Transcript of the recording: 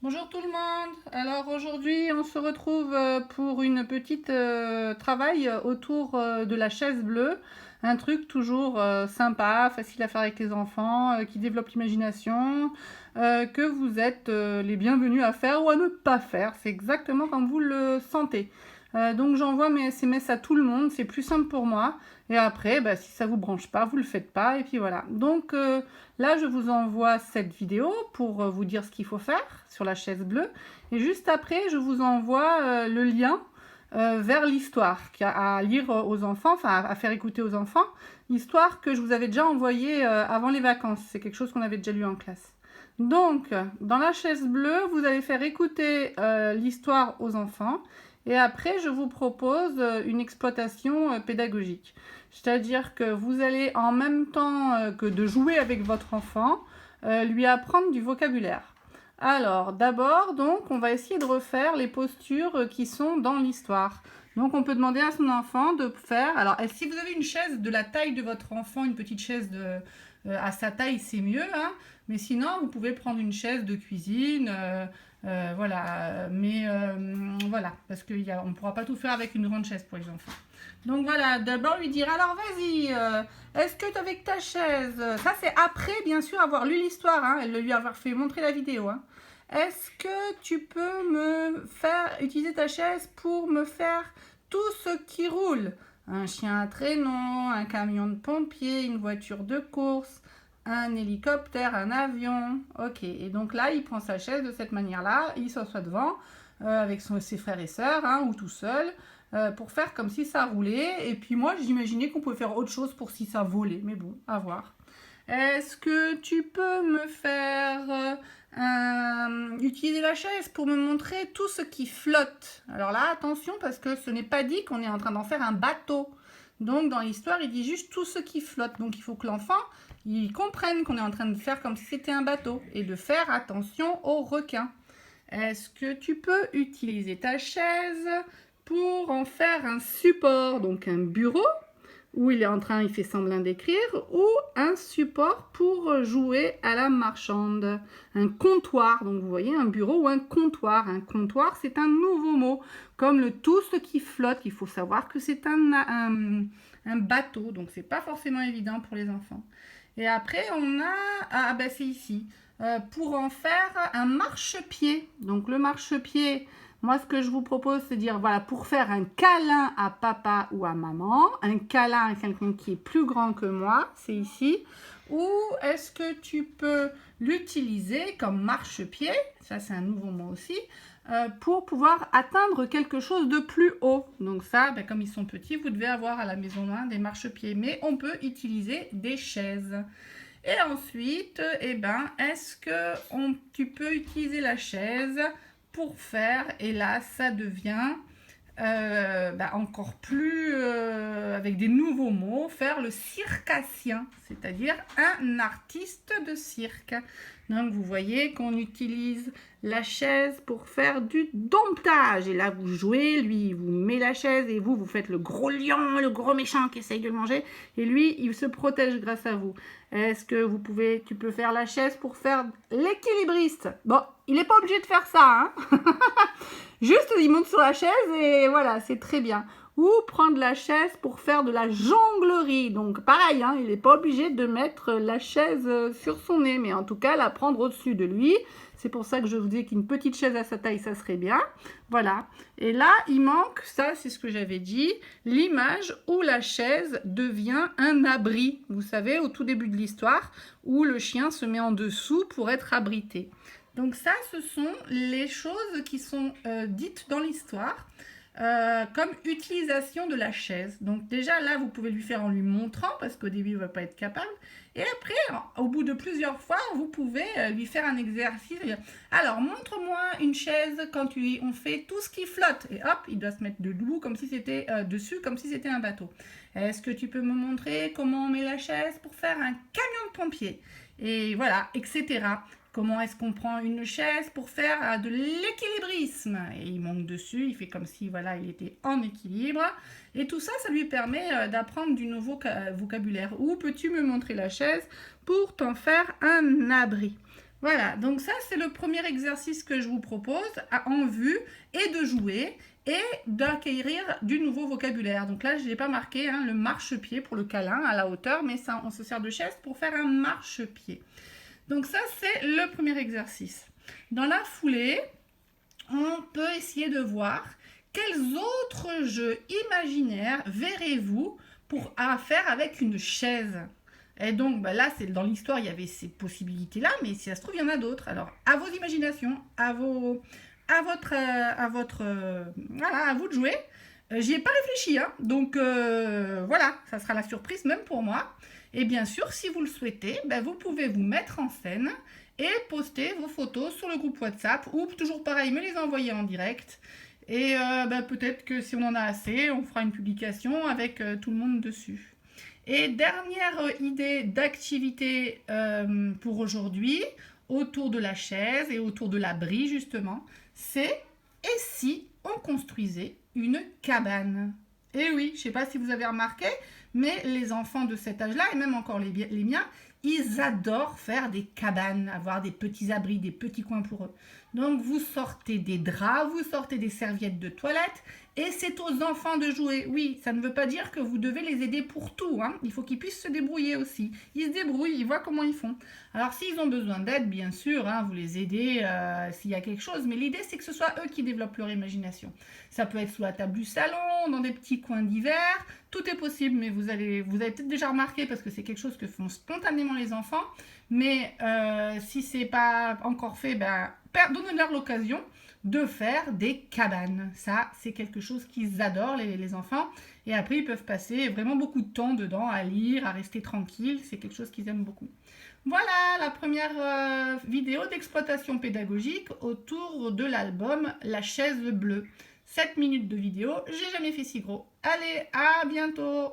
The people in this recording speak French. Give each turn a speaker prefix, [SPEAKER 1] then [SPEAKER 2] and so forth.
[SPEAKER 1] Bonjour tout le monde. Alors aujourd'hui on se retrouve pour une petite travail autour de la chaise bleue. Un truc toujours sympa, facile à faire avec les enfants, qui développe l'imagination, que vous êtes les bienvenus à faire ou à ne pas faire. C'est exactement comme vous le sentez. Donc j'envoie mes SMS à tout le monde, c'est plus simple pour moi. Et après, bah, si ça vous branche pas, vous le faites pas. Et puis voilà. Donc là, je vous envoie cette vidéo pour vous dire ce qu'il faut faire sur la chaise bleue. Et juste après, je vous envoie le lien vers l'histoire à lire aux enfants, enfin à faire écouter aux enfants. L'histoire que je vous avais déjà envoyée avant les vacances. C'est quelque chose qu'on avait déjà lu en classe. Donc, dans la chaise bleue, vous allez faire écouter l'histoire aux enfants. Et après, je vous propose une exploitation pédagogique. C'est-à-dire que vous allez, en même temps que de jouer avec votre enfant, lui apprendre du vocabulaire. Alors, d'abord, donc, on va essayer de refaire les postures qui sont dans l'histoire. Donc, on peut demander à son enfant de faire... Alors, si vous avez une chaise de la taille de votre enfant, une petite chaise à sa taille, c'est mieux, hein. Mais sinon, vous pouvez prendre une chaise de cuisine, voilà. Mais voilà, parce qu'on ne pourra pas tout faire avec une grande chaise pour les enfants. Donc voilà, d'abord lui dire, alors vas-y, est-ce que avec ta chaise, ça c'est après bien sûr avoir lu l'histoire, hein, elle lui avoir fait montrer la vidéo, hein. Est-ce que tu peux me faire utiliser ta chaise pour me faire tout ce qui roule? Un chien à traîneau, un camion de pompiers, une voiture de course, un hélicoptère, un avion. Ok, et donc là, il prend sa chaise de cette manière-là, il s'assoit devant avec ses frères et sœurs, hein, ou tout seul, pour faire comme si ça roulait. Et puis moi, j'imaginais qu'on pouvait faire autre chose pour si ça volait, mais bon, à voir. Est-ce que tu peux me faire utiliser la chaise pour me montrer tout ce qui flotte? Alors là, attention, parce que ce n'est pas dit qu'on est en train d'en faire un bateau. Donc dans l'histoire, il dit juste tout ce qui flotte. Donc il faut que l'enfant il comprenne qu'on est en train de faire comme si c'était un bateau et de faire attention aux requins. Est-ce que tu peux utiliser ta chaise pour en faire un support, donc un bureau où il fait semblant d'écrire, ou un support pour jouer à la marchande. Un comptoir, donc vous voyez un bureau ou un comptoir. Un comptoir, c'est un nouveau mot, comme le tout ce qui flotte. Il faut savoir que c'est un bateau, donc c'est pas forcément évident pour les enfants. Et après, on a, ah ben c'est ici, pour en faire un marchepied. Donc le marchepied, moi, ce que je vous propose, c'est de dire, voilà, pour faire un câlin à papa ou à maman, un câlin à quelqu'un qui est plus grand que moi, c'est ici, ou est-ce que tu peux l'utiliser comme marchepied, ça c'est un nouveau mot aussi, pour pouvoir atteindre quelque chose de plus haut. Donc ça, ben, comme ils sont petits, vous devez avoir à la maison des marchepieds, mais on peut utiliser des chaises. Et ensuite, eh ben, est-ce que tu peux utiliser la chaise pour faire, et là ça devient encore plus, avec des nouveaux mots, faire le circassien, c'est-à-dire un artiste de cirque. Donc vous voyez qu'on utilise la chaise pour faire du domptage. Et là vous jouez, lui il vous met la chaise et vous faites le gros lion, le gros méchant qui essaye de le manger. Et lui il se protège grâce à vous. Est-ce que tu peux faire la chaise pour faire l'équilibriste? Bon, il n'est pas obligé de faire ça, hein. Juste, il monte sur la chaise et voilà, c'est très bien. Ou prendre la chaise pour faire de la jonglerie. Donc pareil, hein, il n'est pas obligé de mettre la chaise sur son nez, mais en tout cas la prendre au-dessus de lui. C'est pour ça que je vous dis qu'une petite chaise à sa taille, ça serait bien. Voilà. Et là, il manque, ça c'est ce que j'avais dit, l'image où la chaise devient un abri. Vous savez, au tout début de l'histoire, où le chien se met en dessous pour être abrité. Donc ça, ce sont les choses qui sont dites dans l'histoire comme utilisation de la chaise. Donc déjà là, vous pouvez lui faire en lui montrant, parce qu'au début, il ne va pas être capable. Et après, au bout de plusieurs fois, vous pouvez lui faire un exercice. Alors, montre-moi une chaise quand on fait tout ce qui flotte. Et hop, il doit se mettre debout comme si c'était dessus, comme si c'était un bateau. Est-ce que tu peux me montrer comment on met la chaise pour faire un camion de pompiers? Et voilà, etc. Comment est-ce qu'on prend une chaise pour faire de l'équilibrisme? Et il monte dessus, il fait comme si voilà, il était en équilibre. Et tout ça, ça lui permet d'apprendre du nouveau vocabulaire. Où peux-tu me montrer la chaise pour t'en faire un abri? Voilà, donc ça c'est le premier exercice que je vous propose en vue et de jouer et d'acquérir du nouveau vocabulaire. Donc là je n'ai pas marqué hein, le marchepied pour le câlin à la hauteur, mais ça on se sert de chaise pour faire un marchepied. Donc ça c'est le premier exercice. Dans la foulée, on peut essayer de voir quels autres jeux imaginaires verrez-vous pour faire avec une chaise. Et donc bah là, c'est dans l'histoire, il y avait ces possibilités-là, mais si ça se trouve, il y en a d'autres. Alors, à vos imaginations, à votre, voilà, à vous de jouer. J'y ai pas réfléchi, hein, donc voilà, ça sera la surprise même pour moi. Et bien sûr, si vous le souhaitez, ben, vous pouvez vous mettre en scène et poster vos photos sur le groupe WhatsApp ou toujours pareil, me les envoyer en direct. Et ben, peut-être que si on en a assez, on fera une publication avec tout le monde dessus. Et dernière idée d'activité pour aujourd'hui, autour de la chaise et autour de l'abri justement, c'est et si on construisait une cabane? Et oui, je ne sais pas si vous avez remarqué, mais les enfants de cet âge-là, et même encore les miens, ils adorent faire des cabanes, avoir des petits abris, des petits coins pour eux. Donc vous sortez des draps, vous sortez des serviettes de toilette, et c'est aux enfants de jouer. Oui, ça ne veut pas dire que vous devez les aider pour tout, hein. Il faut qu'ils puissent se débrouiller aussi. Ils se débrouillent, ils voient comment ils font. Alors s'ils ont besoin d'aide, bien sûr, hein, vous les aidez s'il y a quelque chose, mais l'idée c'est que ce soit eux qui développent leur imagination. Ça peut être sous la table du salon, dans des petits coins d'hiver, tout est possible, mais vous avez peut-être déjà remarqué parce que c'est quelque chose que font spontanément les enfants, mais si c'est pas encore fait, ben, donnez-leur l'occasion de faire des cabanes. Ça, c'est quelque chose qu'ils adorent, les enfants. Et après, ils peuvent passer vraiment beaucoup de temps dedans à lire, à rester tranquilles. C'est quelque chose qu'ils aiment beaucoup. Voilà la première vidéo d'exploitation pédagogique autour de l'album La chaise bleue. 7 minutes de vidéo, j'ai jamais fait si gros. Allez, à bientôt!